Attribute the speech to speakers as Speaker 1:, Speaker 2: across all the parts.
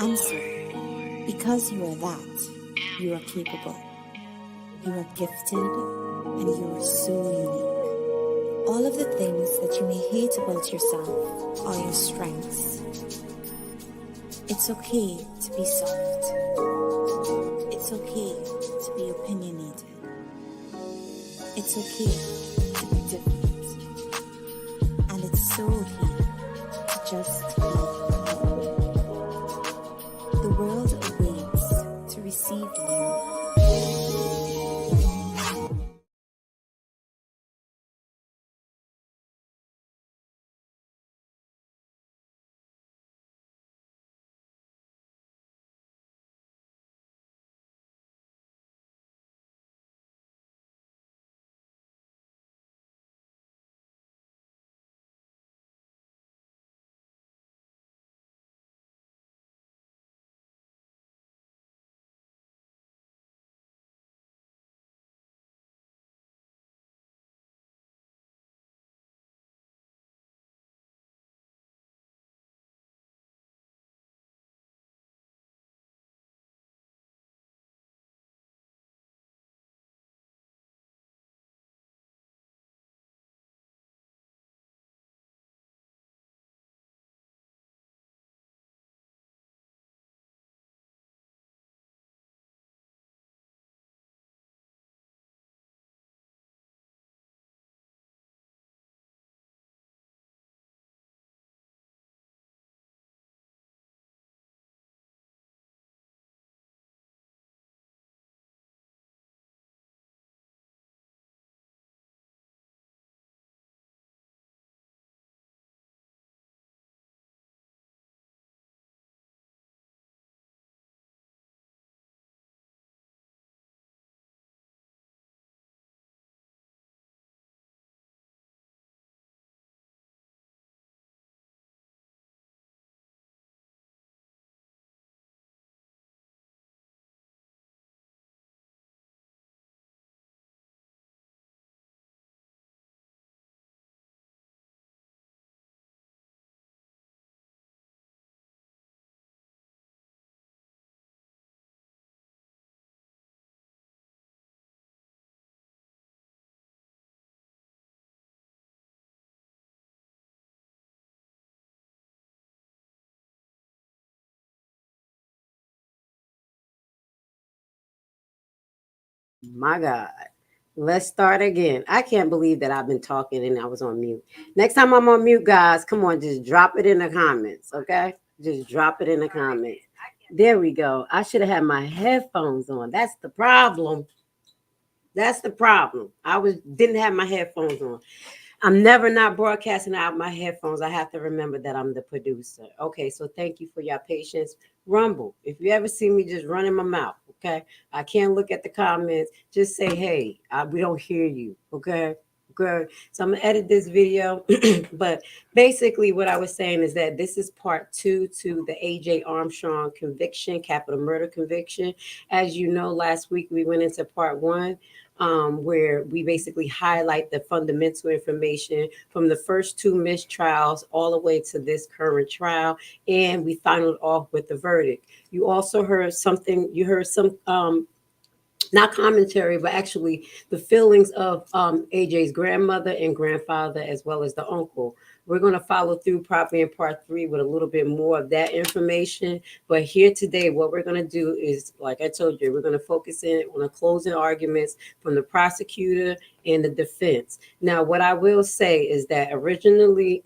Speaker 1: And so, because you are that, you are capable, you are gifted, and you are so unique. All of the things that you may hate about yourself are your strengths. It's okay to be soft. It's okay to be opinionated. It's okay to be different. And it's so okay to just be you. The world awaits to receive you.
Speaker 2: My God. Let's start again. I can't believe that I've been talking and I was on mute. Next time I'm on mute, guys, come on, just drop it in the comments, okay? Just drop it in the comments. There we go. I should have had my headphones on. That's the problem. That's the problem. I was didn't have my headphones on. I'm never not broadcasting out my headphones. I have to remember that I'm the producer. Okay, so thank you for your patience. Rumble. If you ever see me just running my mouth, okay, I can't look at the comments. Just say, hey, we don't hear you, okay? Good. So I'm gonna edit this video, but basically what I was saying is that this is part 2 to the AJ Armstrong conviction, capital murder conviction. As you know, last week we went into part 1, where we basically highlight the fundamental information from the first 2 mistrials all the way to this current trial, and we finalized off with the verdict. You also heard something. You heard some. Not commentary, but actually the feelings of AJ's grandmother and grandfather, as well as the uncle. We're going to follow through probably in part 3 with a little bit more of that information. But here today, what we're going to do is, like I told you, we're going to focus in on the closing arguments from the prosecutor and the defense. Now, what I will say is that originally,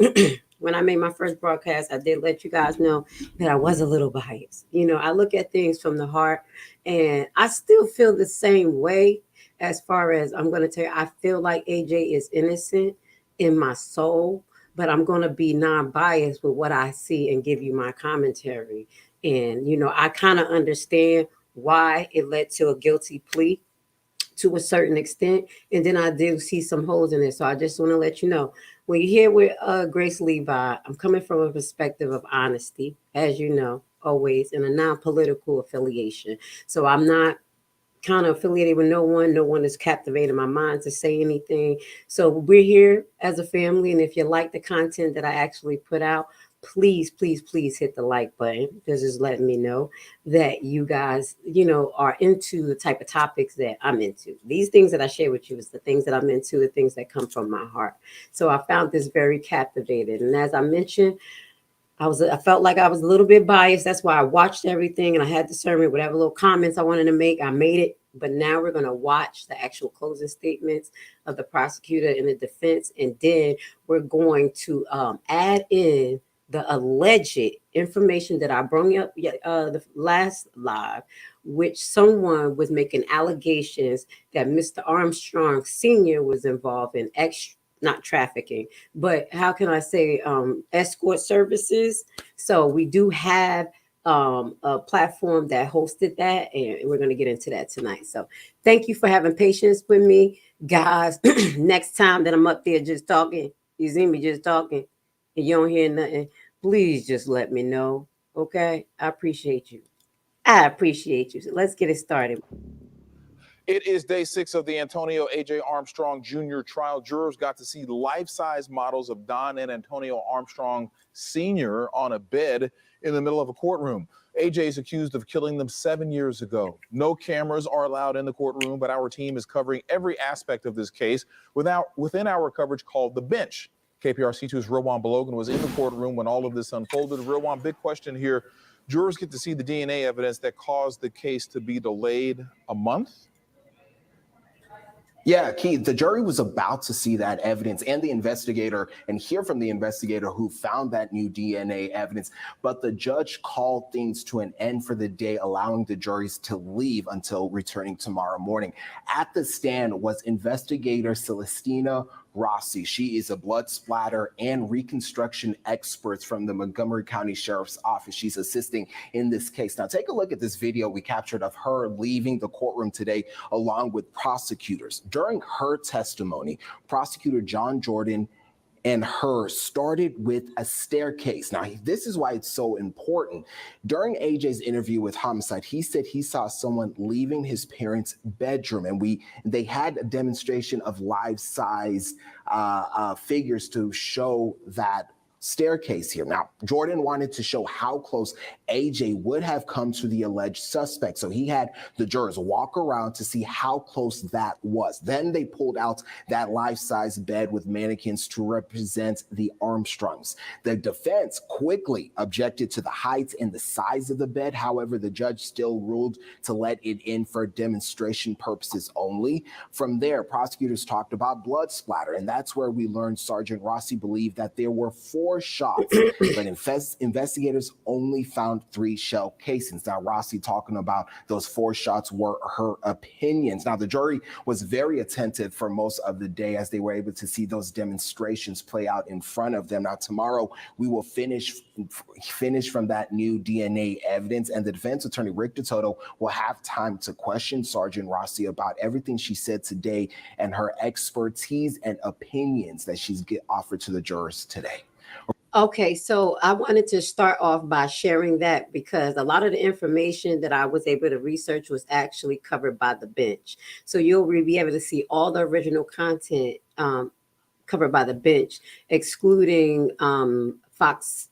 Speaker 2: when I made my first broadcast, I did let you guys know that I was a little biased. You know, I look at things from the heart, and I still feel the same way. As far as I'm going to tell you, I feel like AJ is innocent in my soul, but I'm going to be non-biased with what I see and give you my commentary. And, you know, I kind of understand why it led to a guilty plea to a certain extent. And then I do see some holes in it. So I just want to let you know, when you're here with Grace Levi, I'm coming from a perspective of honesty, as you know, always, in a non-political affiliation. So I'm not kind of affiliated with no one. No one is captivating my mind to say anything. So we're here as a family. And if you like the content that I actually put out, please, please, please hit the like button. This is letting me know that you guys, are into the type of topics that I'm into. These things that I share with you is the things that I'm into, the things that come from my heart. So I found this very captivating. And as I mentioned, I felt like I was a little bit biased. That's why I watched everything and I had discernment. Whatever little comments I wanted to make, I made it. But now we're going to watch the actual closing statements of the prosecutor and the defense, and then we're going to add in the alleged information that I brought up the last live, which someone was making allegations that Mr. Armstrong Sr. was involved in not trafficking, but how can I say, escort services. So we do have a platform that hosted that, and we're going to get into that tonight. So thank you for having patience with me, guys. Next time that I'm up there just talking, you see me just talking, and you don't hear nothing, please just let me know. Okay, I appreciate you. I appreciate you. So let's get it started.
Speaker 3: It is day 6 of the Antonio A.J. Armstrong Jr. trial. Jurors got to see life-size models of Don and Antonio Armstrong Sr. on a bed in the middle of a courtroom. A.J. is accused of killing them 7 years ago. No cameras are allowed in the courtroom, but our team is covering every aspect of this case within our coverage called The Bench. KPRC2's Rowan Balogan was in the courtroom when all of this unfolded. Rowan, big question here. Jurors get to see the DNA evidence that caused the case to be delayed a month?
Speaker 4: Yeah, Keith, the jury was about to see that evidence and the investigator and hear from the investigator who found that new DNA evidence. But the judge called things to an end for the day, allowing the juries to leave until returning tomorrow morning. At the stand was investigator Celestina Rossi. She is a blood splatter and reconstruction expert from the Montgomery County Sheriff's Office. She's assisting in this case. Now, take a look at this video we captured of her leaving the courtroom today along with prosecutors. During her testimony, prosecutor John Jordan and her started with a staircase. Now, this is why it's so important. During AJ's interview with Homicide, he said he saw someone leaving his parents' bedroom, and they had a demonstration of life-size figures to show that staircase here. Now, Jordan wanted to show how close AJ would have come to the alleged suspect. So he had the jurors walk around to see how close that was. Then they pulled out that life-size bed with mannequins to represent the Armstrongs. The defense quickly objected to the height and the size of the bed. However, the judge still ruled to let it in for demonstration purposes only. From there, prosecutors talked about blood splatter, and that's where we learned Sergeant Rossi believed that there were 4 shots, but investigators only found 3 shell casings. Now, Rossi talking about those 4 shots were her opinions. Now, the jury was very attentive for most of the day as they were able to see those demonstrations play out in front of them. Now, tomorrow we will finish from that new DNA evidence, and the defense attorney Rick DeToto will have time to question Sergeant Rossi about everything she said today and her expertise and opinions that she's offered to the jurors today.
Speaker 2: Okay, so I wanted to start off by sharing that because a lot of the information that I was able to research was actually covered by the bench. So you'll be able to see all the original content covered by the bench, excluding Fox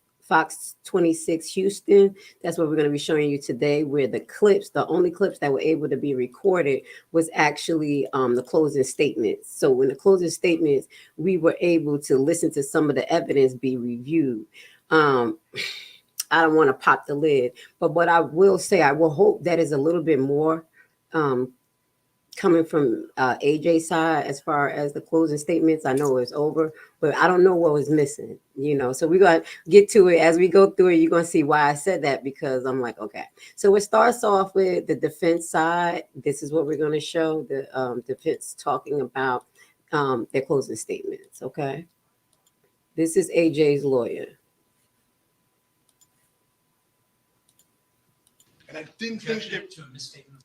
Speaker 2: 26 Houston. That's what we're going to be showing you today, where the only clips that were able to be recorded was actually the closing statements. So when the closing statements, we were able to listen to some of the evidence be reviewed. I don't want to pop the lid, but what I will say, I will hope that is a little bit more coming from AJ's side as far as the closing statements. I know it's over, but I don't know what was missing, so we're going to get to it as we go through it. You're going to see why I said that, because I'm like, okay. So it starts off with the defense side. This is what we're going to show, the defense talking about their closing statements, okay? This is AJ's lawyer.
Speaker 5: And I didn't think it to a misstatement.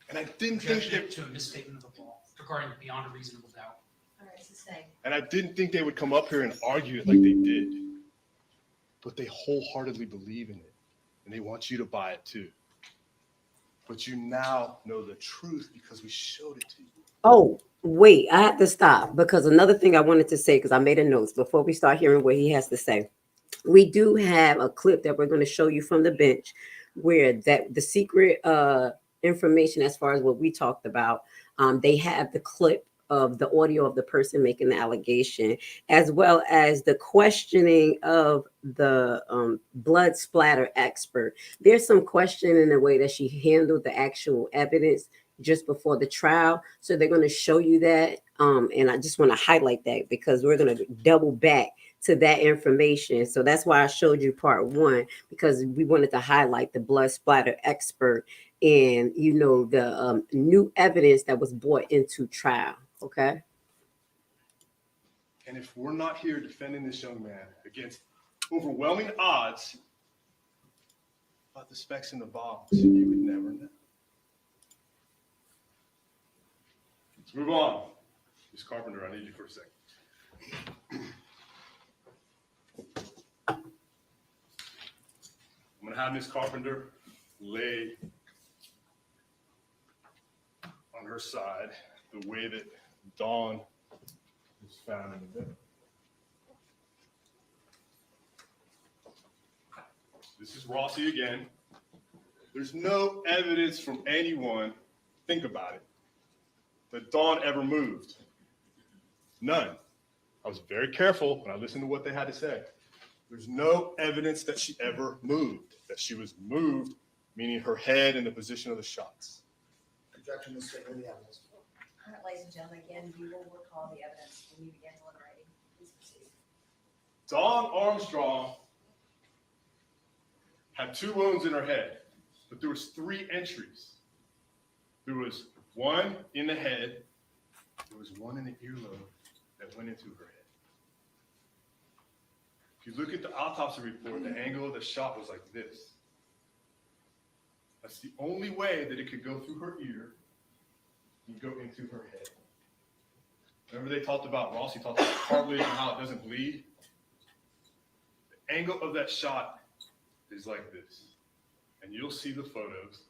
Speaker 5: And I didn't think it to a misstatement of the law regarding beyond a reasonable doubt.
Speaker 6: All right, so say.
Speaker 5: And I didn't think they would come up here and argue it like they did. But they wholeheartedly believe in it. And they want you to buy it too.
Speaker 6: But you now know the truth because we showed it to you.
Speaker 2: Oh, wait, I have to stop because another thing I wanted to say, because I made a note before we start hearing what he has to say. We do have a clip that we're going to show you from the bench where that the secret information as far as what we talked about, they have the clip of the audio of the person making the allegation, as well as the questioning of the blood splatter expert. There's some question in the way that she handled the actual evidence just before the trial. So they're going to show you that. And I just want to highlight that because we're going to double back to that information. So that's why I showed you part one, because we wanted to highlight the blood splatter expert and, you know, the new evidence that was brought into trial. Okay.
Speaker 6: And if we're not here defending this young man against overwhelming odds about the specs in the box, you would never know. Let's move on. Ms. Carpenter, I need you for a second. I'm going to have Ms. Carpenter lay on her side the way that Dawn was found in the bed. This is Rossi again. There's no evidence from anyone, think about it, that Dawn ever moved. None. I was very careful when I listened to what they had to say. There's no evidence that she ever moved, that she was moved, meaning her head in the position of the shots.
Speaker 7: Objection is taken to the evidence.
Speaker 8: All right, ladies and gentlemen, again, we will recall the evidence when you begin deliberating. Please proceed.
Speaker 6: Dawn Armstrong had 2 wounds in her head, but there was 3 entries. There was one in the head, there was one in the earlobe that went into her head. If you look at the autopsy report, the angle of the shot was like this. That's the only way that it could go through her ear and go into her head. Remember they talked about, Rossi talked about cartilage and how it doesn't bleed? The angle of that shot is like this. And you'll see the photos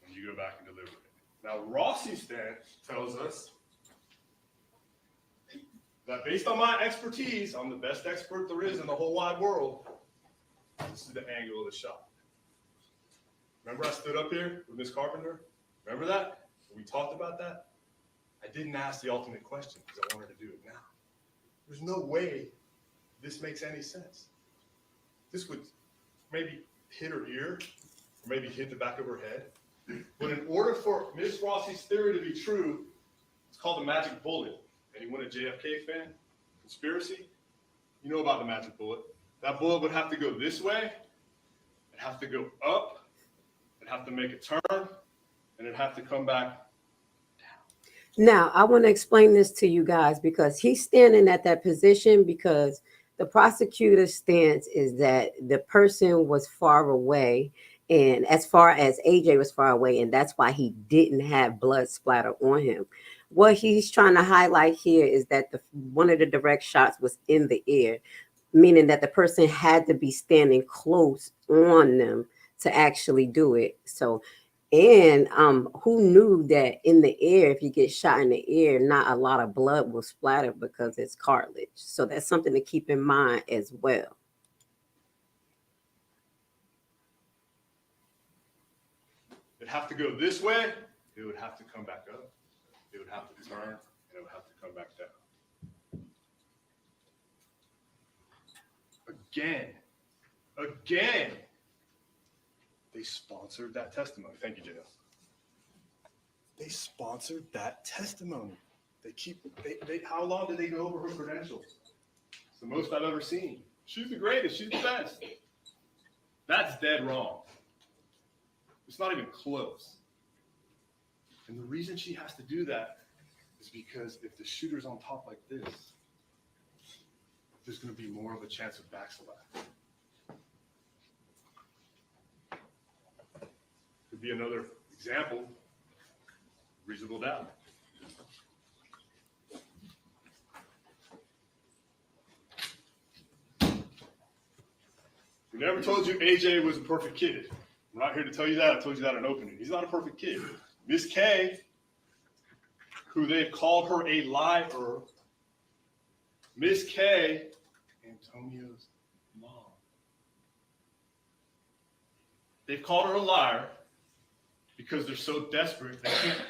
Speaker 6: when you go back and deliver it. Now, Rossi's stance tells us that based on my expertise, I'm the best expert there is in the whole wide world. This is the angle of the shot. Remember I stood up here with Ms. Carpenter? Remember that? We talked about that? I didn't ask the ultimate question because I wanted to do it now. There's no way this makes any sense. This would maybe hit her ear or maybe hit the back of her head. But in order for Ms. Rossi's theory to be true, it's called the magic bullet. Anyone a JFK fan? Conspiracy? You know about the magic bullet. That bullet would have to go this way, it'd have to go up, it'd have to make a turn, and it'd have to come back.
Speaker 2: Now, I want to explain this to you guys because he's standing at that position because the prosecutor's stance is that the person was far away, and as far as AJ was far away, and that's why he didn't have blood splatter on him. What he's trying to highlight here is that one of the direct shots was in the air, meaning that the person had to be standing close on them to actually do it. So, and who knew that in the air, if you get shot in the air, not a lot of blood will splatter because it's cartilage. So that's something to keep in mind as well.
Speaker 6: It'd have to go this way, it would have to come back up, it would have to turn, and it would have to come back down. Again, they sponsored that testimony. Thank you, JL. They sponsored that testimony. How long did they go over her credentials? It's the most I've ever seen. She's the greatest, she's the best. That's dead wrong. It's not even close. And the reason she has to do that is because if the shooter's on top like this, there's going to be more of a chance of backslap. Could be another example, reasonable doubt. We never told you AJ was a perfect kid. I'm not here to tell you that. I told you that in opening. He's not a perfect kid. Miss K, who they've called her a liar, Miss K, Antonio's mom. They've called her a liar because they're so desperate they can't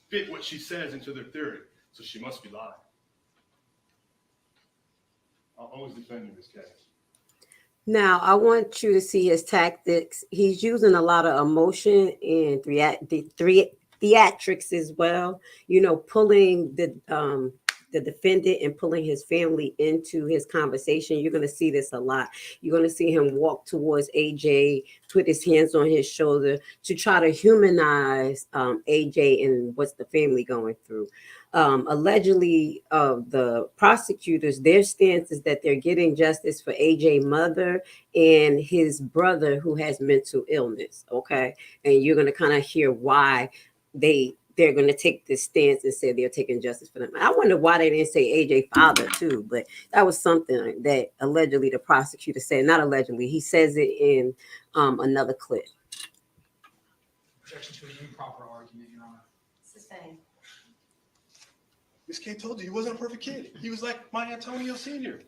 Speaker 6: fit what she says into their theory. So she must be lying. I'll always defend you, Miss K.
Speaker 2: Now, I want you to see his tactics. He's using a lot of emotion and theatrics as well. You know, pulling the defendant and pulling his family into his conversation. You're going to see this a lot. You're going to see him walk towards AJ, put his hands on his shoulder to try to humanize AJ and what's the family going through. Allegedly, the prosecutors, their stance is that they're getting justice for AJ mother and his brother who has mental illness. Okay, and you're going to kind of hear why they're going to take this stance and say they're taking justice for them. I wonder why they didn't say AJ father too, but that was something that allegedly the prosecutor said. Not allegedly, he says it in another clip.
Speaker 5: Objection to an improper argument, Your Honor.
Speaker 8: Sustained.
Speaker 6: Miss K told you he wasn't a perfect kid. He was like my Antonio Sr.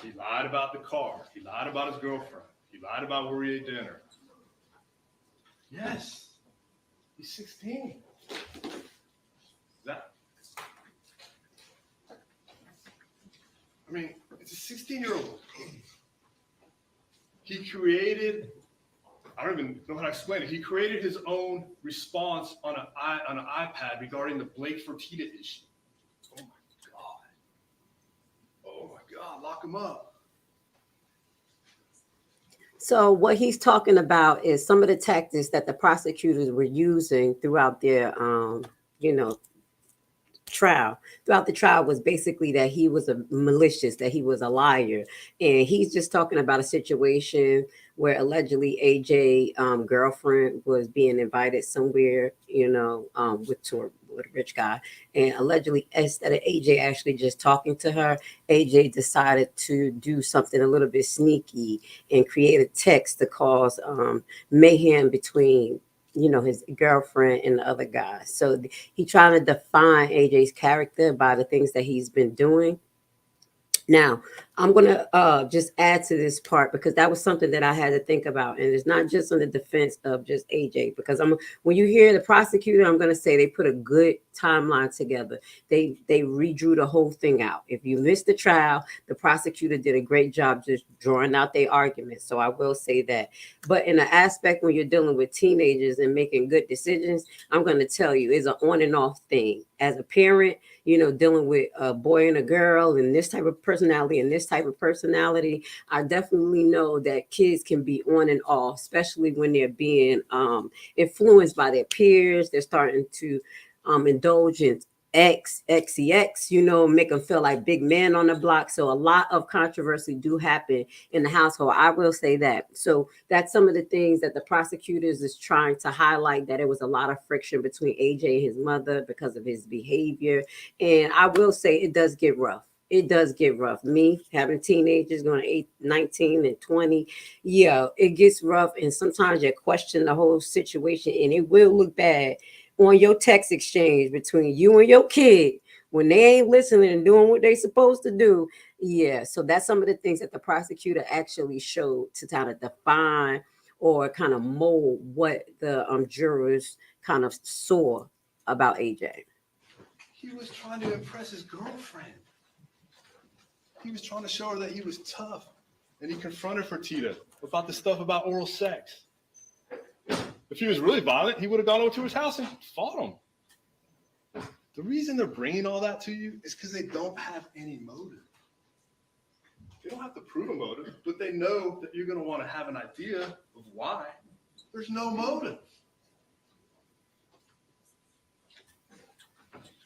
Speaker 6: He lied about the car. He lied about his girlfriend. He lied about where he ate dinner. Yes, he's 16. It's a 16-year-old. He created, I don't even know how to explain it. He created his own response on an iPad regarding the Blake Fertitta issue. Oh my God. Oh my God, lock him up.
Speaker 2: So what he's talking about is some of the tactics that the prosecutors were using throughout their, trial. Throughout the trial was basically that he was a malicious, that he was a liar, and he's just talking about a situation where allegedly AJ girlfriend was being invited somewhere, with a rich guy, and allegedly instead of AJ actually just talking to her, AJ decided to do something a little bit sneaky and create a text to cause mayhem between his girlfriend and the other guy. So he trying to define AJ's character by the things that he's been doing. Now, I'm going to just add to this part because that was something that I had to think about. And it's not just on the defense of just AJ, because when you hear the prosecutor, I'm going to say they put a good timeline together. They redrew the whole thing out. If you missed the trial, the prosecutor did a great job just drawing out their arguments. So I will say that. But in an aspect when you're dealing with teenagers and making good decisions, I'm going to tell you it's an on and off thing. As a parent, dealing with a boy and a girl and this type of personality and this type of personality, I definitely know that kids can be on and off, especially when they're being influenced by their peers. They're starting to indulge in XEX, make them feel like big men on the block. So a lot of controversy do happen in the household. I will say that. So that's some of the things that the prosecutors is trying to highlight, that it was a lot of friction between AJ and his mother because of his behavior. And I will say it does get rough. It does get rough. Me having teenagers going 19 and 20, yeah, it gets rough. And sometimes you question the whole situation, and it will look bad on your text exchange between you and your kid when they ain't listening and doing what they supposed to do. Yeah, so that's some of the things that the prosecutor actually showed to kind of define or kind of mold what the jurors kind of saw about AJ.
Speaker 6: He was trying to impress his girlfriend. He was trying to show her that he was tough. And he confronted Fertitta about the stuff about oral sex. If he was really violent, he would have gone over to his house and fought him. The reason they're bringing all that to you is because they don't have any motive. They don't have to prove a motive, but they know that you're going to want to have an idea of why. There's no motive.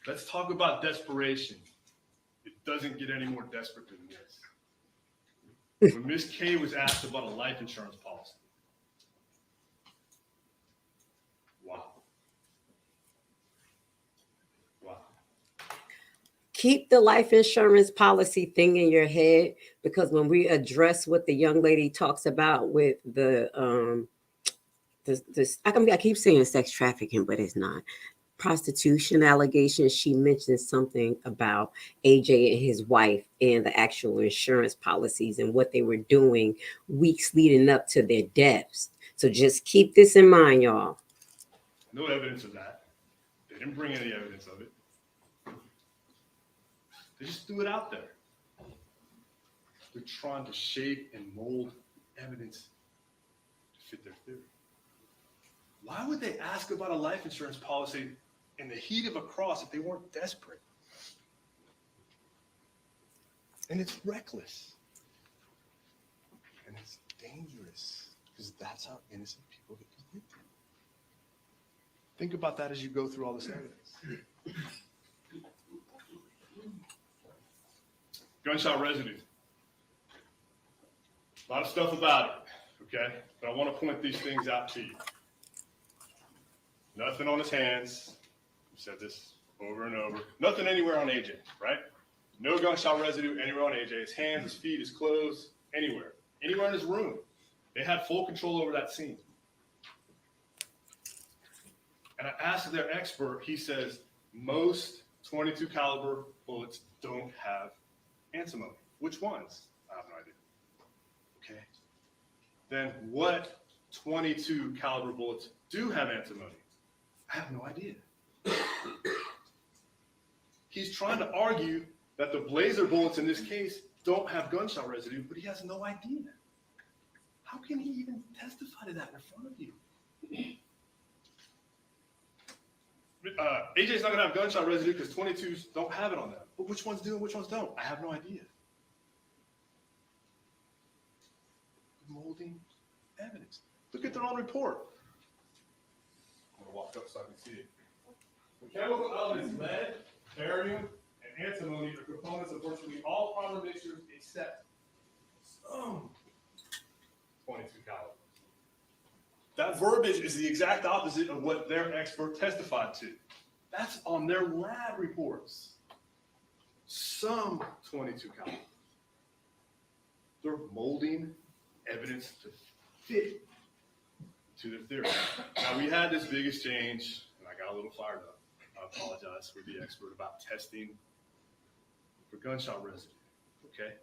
Speaker 6: Let's talk about desperation. It doesn't get any more desperate than this. When Miss K was asked about a life insurance policy,
Speaker 2: keep the life insurance policy thing in your head, because when we address what the young lady talks about with the this I keep saying sex trafficking, but it's not prostitution allegations. She mentioned something about AJ and his wife and the actual insurance policies and what they were doing weeks leading up to their deaths. So just keep this in mind, y'all.
Speaker 6: No evidence of that. They didn't bring any evidence of it. They just threw it out there. They're trying to shape and mold evidence to fit their theory. Why would they ask about a life insurance policy in the heat of a cross if they weren't desperate? And it's reckless. And it's dangerous, because that's how innocent people get convicted. Think about that as you go through all this evidence. Gunshot residue. A lot of stuff about it, okay? But I want to point these things out to you. Nothing on his hands. I've said this over and over. Nothing anywhere on AJ, right? No gunshot residue anywhere on AJ. His hands, his feet, his clothes, anywhere. Anywhere in his room. They had full control over that scene. And I asked their expert, he says, most 22 caliber bullets don't have antimony. Which ones? I have no idea. Okay. Then what 22 caliber bullets do have antimony? I have no idea. He's trying to argue that the Blazer bullets in this case don't have gunshot residue, but he has no idea. How can he even testify to that in front of you? AJ's not going to have gunshot residue because 22s don't have it on them. But which ones do and which ones don't? I have no idea. Molding evidence. Look at their own report. I'm going to walk up so I can see it. The chemical elements lead, barium, and antimony are components of virtually all primer mixtures except some 22 caliber. That verbiage is the exact opposite of what their expert testified to. That's on their lab reports. Some 22 caliber. They're molding evidence to fit to their theory. Now, we had this big exchange, and I got a little fired up. I apologize with the expert about testing for gunshot residue. Okay,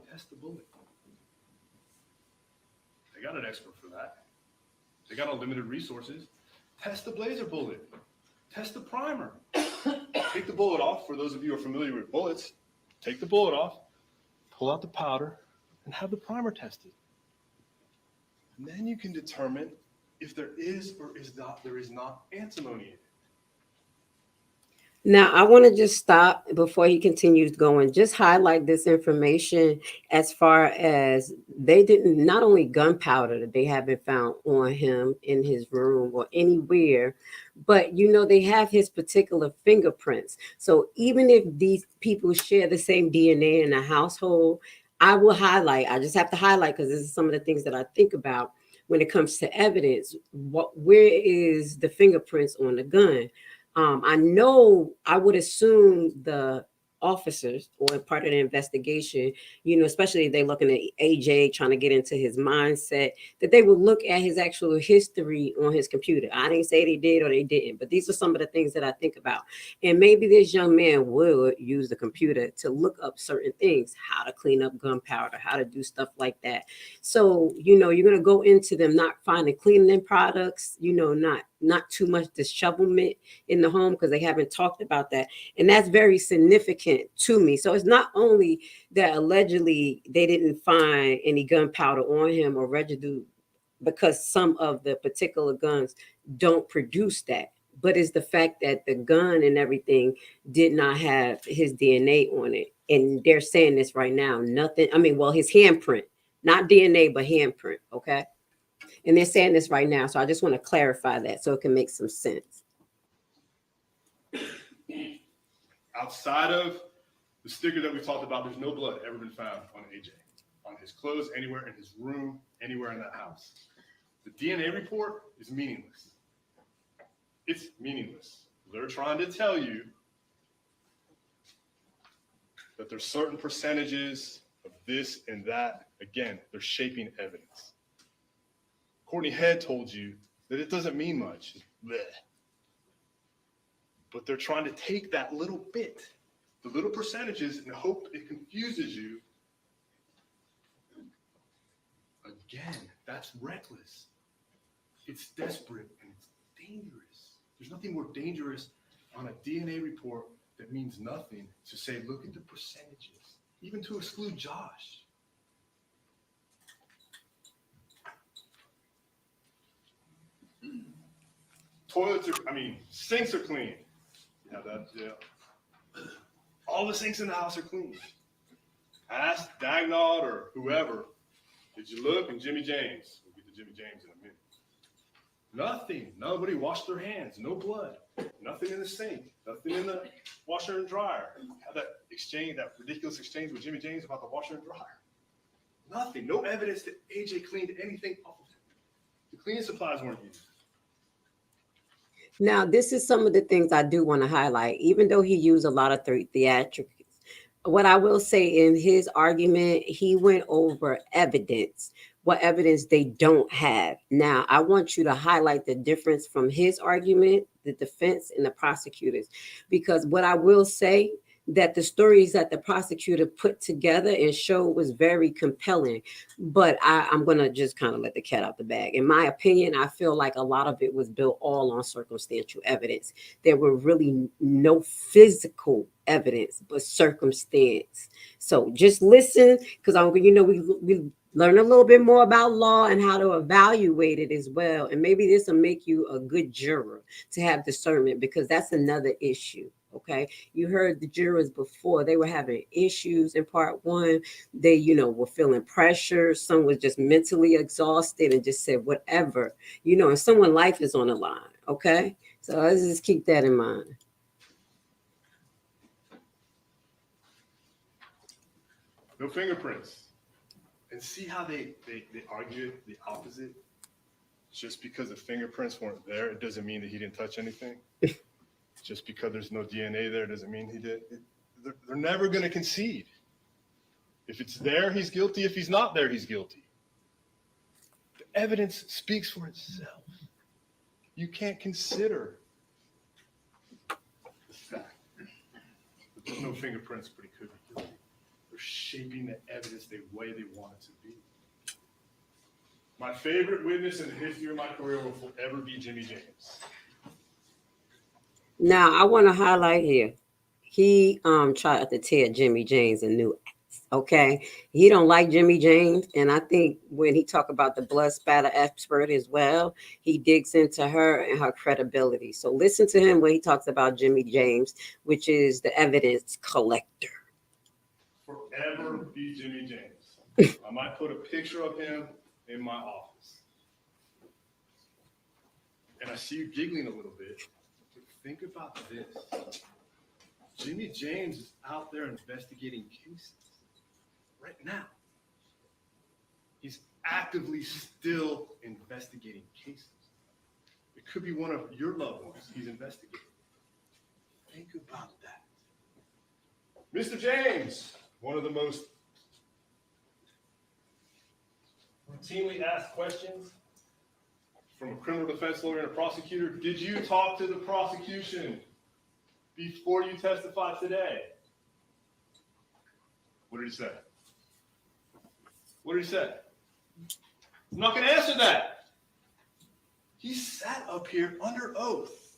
Speaker 6: test the bullet. They got an expert for that. They got unlimited resources. Test the Blazer bullet. Test the primer. Take the bullet off. For those of you who are familiar with bullets, take the bullet off, pull out the powder, and have the primer tested. And then you can determine if there is or is not antimony in it.
Speaker 2: Now, I want to just stop before he continues going. Just highlight this information as far as they didn't, not only gunpowder that they haven't found on him in his room or anywhere, but they have his particular fingerprints. So even if these people share the same DNA in the household, I will highlight. I just have to highlight because this is some of the things that I think about when it comes to evidence. Where is the fingerprints on the gun? I know I would assume the officers or part of the investigation, especially if they're looking at AJ trying to get into his mindset, that they would look at his actual history on his computer. I didn't say they did or they didn't, but these are some of the ththings that I think about. And maybe this young man would use the computer to look up certain things, how to clean up gunpowder, how to do stuff like that. So, you're going to go into them not finding cleaning products, not too much dishevelment in the home, because they haven't talked about that. And that's very significant to me. So it's not only that allegedly they didn't find any gunpowder on him or residue, because some of the particular guns don't produce that, but it's the fact that the gun and everything did not have his DNA on it. And they're saying this right now. Nothing, his handprint, not DNA, but handprint. Okay. And they're saying this right now. So I just want to clarify that so it can make some sense.
Speaker 6: Outside of the sticker that we talked about, there's no blood ever been found on AJ, on his clothes, anywhere in his room, anywhere in that house. The DNA report is meaningless. It's meaningless. They're trying to tell you But there's certain percentages of this and that. Again, they're shaping evidence. Courtney Head told you that it doesn't mean much. Bleh. But they're trying to take that little bit, the little percentages, and hope it confuses you. Again, that's reckless. It's desperate and it's dangerous. There's nothing more dangerous on a DNA report that means nothing to say, look at the percentages, even to exclude Josh. Toilets are, sinks are clean. Yeah. All the sinks in the house are clean. Ask Dagnall or whoever, did you look? And Jimmy James. We'll get to Jimmy James in a minute. Nothing. Nobody washed their hands. No blood. Nothing in the sink. Nothing in the washer and dryer. Had that exchange, that ridiculous exchange with Jimmy James about the washer and dryer. Nothing. No evidence that AJ cleaned anything off of it. The cleaning supplies weren't used.
Speaker 2: Now, this is some of the things I do want to highlight, even though he used a lot of theatrics. What I will say in his argument, he went over evidence, what evidence they don't have. Now, I want you to highlight the difference from his argument, the defense, and the prosecutors, because what I will say, that the stories that the prosecutor put together and showed was very compelling. But I'm going to just kind of let the cat out the bag. In my opinion, I feel like a lot of it was built all on circumstantial evidence. There were really no physical evidence, but circumstance. So just listen, because we learn a little bit more about law and how to evaluate it as well. And maybe this will make you a good juror to have discernment, because that's another issue. Okay, you heard the jurors before, they were having issues in part one. They, were feeling pressure. Some was just mentally exhausted and just said whatever, and someone's life is on the line. Okay, so let's just keep that in mind.
Speaker 6: No fingerprints. And see how they argue the opposite? Just because the fingerprints weren't there, it doesn't mean that he didn't touch anything. Just because there's no DNA there doesn't mean he did. They're never going to concede. If it's there, he's guilty. If he's not there, he's guilty. The evidence speaks for itself. You can't consider the fact that there's no fingerprints, but he could be guilty. They're shaping the evidence the way they want it to be. My favorite witness in the history of my career will forever be Jimmy James.
Speaker 2: Now, I want to highlight here, he tried to tear Jimmy James a new ass, okay? He don't like Jimmy James, and I think when he talk about the blood spatter expert as well, he digs into her and her credibility. So listen to him when he talks about Jimmy James, which is the evidence collector.
Speaker 6: Forever be Jimmy James. I might put a picture of him in my office. And I see you giggling a little bit. Think about this. Jimmy James is out there investigating cases right now. He's actively still investigating cases. It could be one of your loved ones he's investigating. Think about that. Mr. James, one of the most routinely asked questions from a criminal defense lawyer and a prosecutor: did you talk to the prosecution before you testified today? What did he say? What did he say? I'm not going to answer that. He sat up here under oath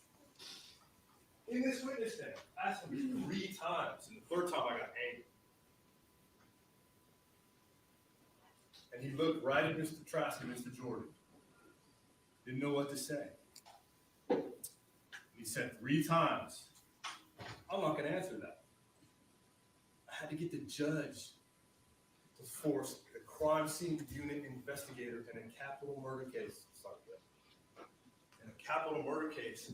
Speaker 6: in this witness stand. I asked him 3 times, and the 3rd time I got angry. And he looked right at Mr. Trask and Mr. Jordan. Didn't know what to say. He said 3 times, I'm not going to answer that. I had to get the judge to force a crime scene unit investigator in a capital murder case, in a capital murder case,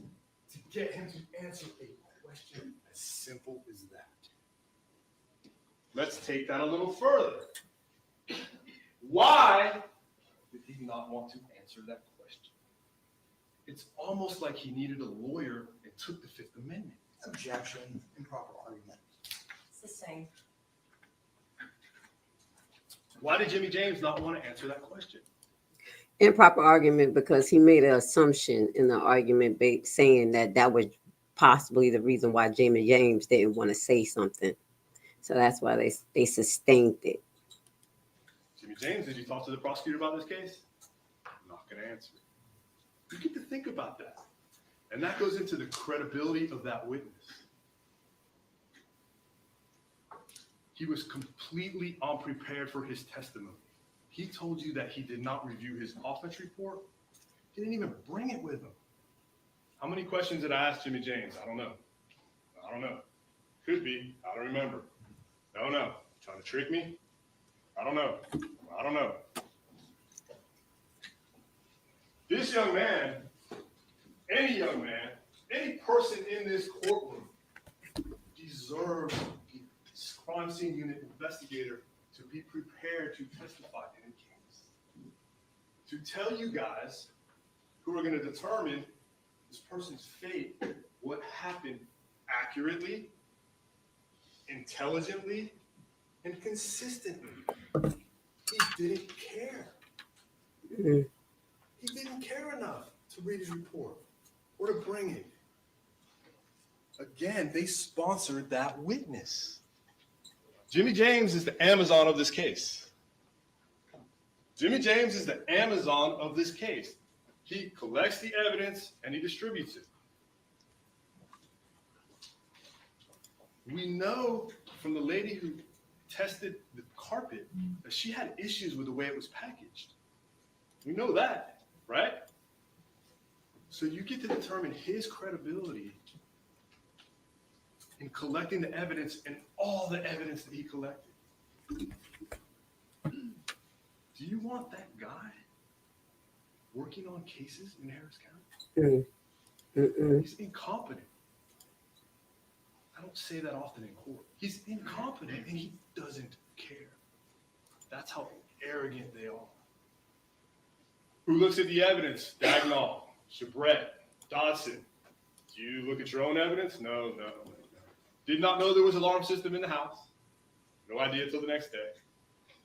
Speaker 6: to get him to answer a question as simple as that. Let's take that a little further. Why did he not want to answer that question? It's almost like he needed a lawyer and took the 5th Amendment.
Speaker 7: Objection, improper argument.
Speaker 8: It's the same.
Speaker 6: Why did Jimmy James not want to answer that question?
Speaker 2: Improper argument because he made an assumption in the argument saying that that was possibly the reason why Jimmy James didn't want to say something. So that's why they sustained it.
Speaker 6: Jimmy James, did you talk to the prosecutor about this case? I'm not going to answer. You get to think about that. And that goes into the credibility of that witness. He was completely unprepared for his testimony. He told you that he did not review his offense report. He didn't even bring it with him. How many questions did I ask Jimmy James? I don't know. I don't know. Could be. I don't remember. I don't know. Trying to trick me? I don't know. I don't know. This young man, any young man, any person in this courtroom deserves this crime scene unit investigator to be prepared to testify in a case. To tell you guys who are going to determine this person's fate, what happened accurately, intelligently, and consistently. He didn't care.
Speaker 2: Mm-hmm.
Speaker 6: He didn't care enough to read his report or to bring it. Again, they sponsored that witness. Jimmy James is the Amazon of this case. Jimmy James is the Amazon of this case. He collects the evidence and he distributes it. We know from the lady who tested the carpet that she had issues with the way it was packaged. We know that, right? So you get to determine his credibility in collecting the evidence and all the evidence that he collected. Do you want that guy working on cases in Harris County? He's incompetent. I don't say that often in court. He's incompetent and he doesn't care. That's how arrogant they are. Who looks at the evidence? Dagnall, Chabret, Dodson. Do you look at your own evidence? No. Did not know there was an alarm system in the house. No idea until the next day.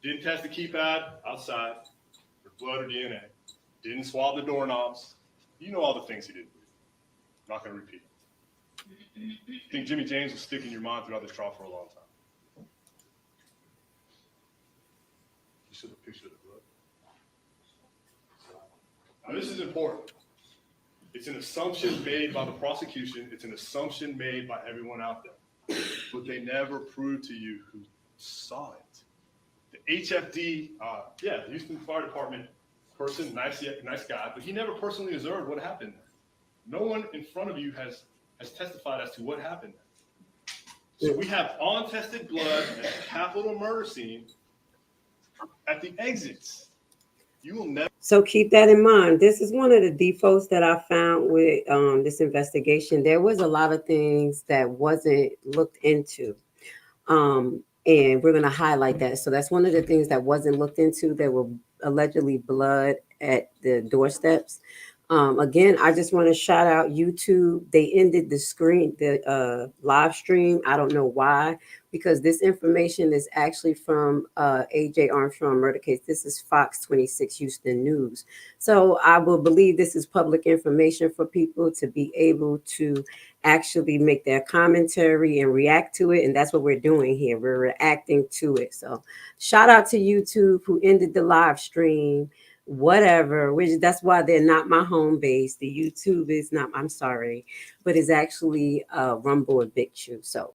Speaker 6: Didn't test the keypad outside for blood or DNA. Didn't swab the doorknobs. You know all the things he didn't do. I'm not going to repeat. I think Jimmy James will stick in your mind throughout this trial for a long time. You saw the picture of the blood. Now, this is important. It's an assumption made by the prosecution. It's an assumption made by everyone out there. But they never proved to you who saw it. The HFD, the Houston Fire Department person, nice guy, but he never personally observed what happened there. No one in front of you has testified as to what happened there. So we have untested blood at the capital murder scene at the exits. You will never.
Speaker 2: So keep that in mind. This is one of the defaults that I found with this investigation. There was a lot of things that wasn't looked into. And we're going to highlight that. So that's one of the things that wasn't looked into. There were allegedly blood at the doorsteps. Again, I just want to shout out YouTube. They ended the live stream. I don't know why, because this information is actually from AJ Armstrong murder case. This is Fox 26 Houston News. So I will believe this is public information for people to be able to actually make their commentary and react to it. And that's what we're doing here. We're reacting to it. So shout out to YouTube who ended the live stream. Whatever, which that's why they're not my home base. The YouTube is not, I'm sorry, but it's actually Rumble and Big Chew. So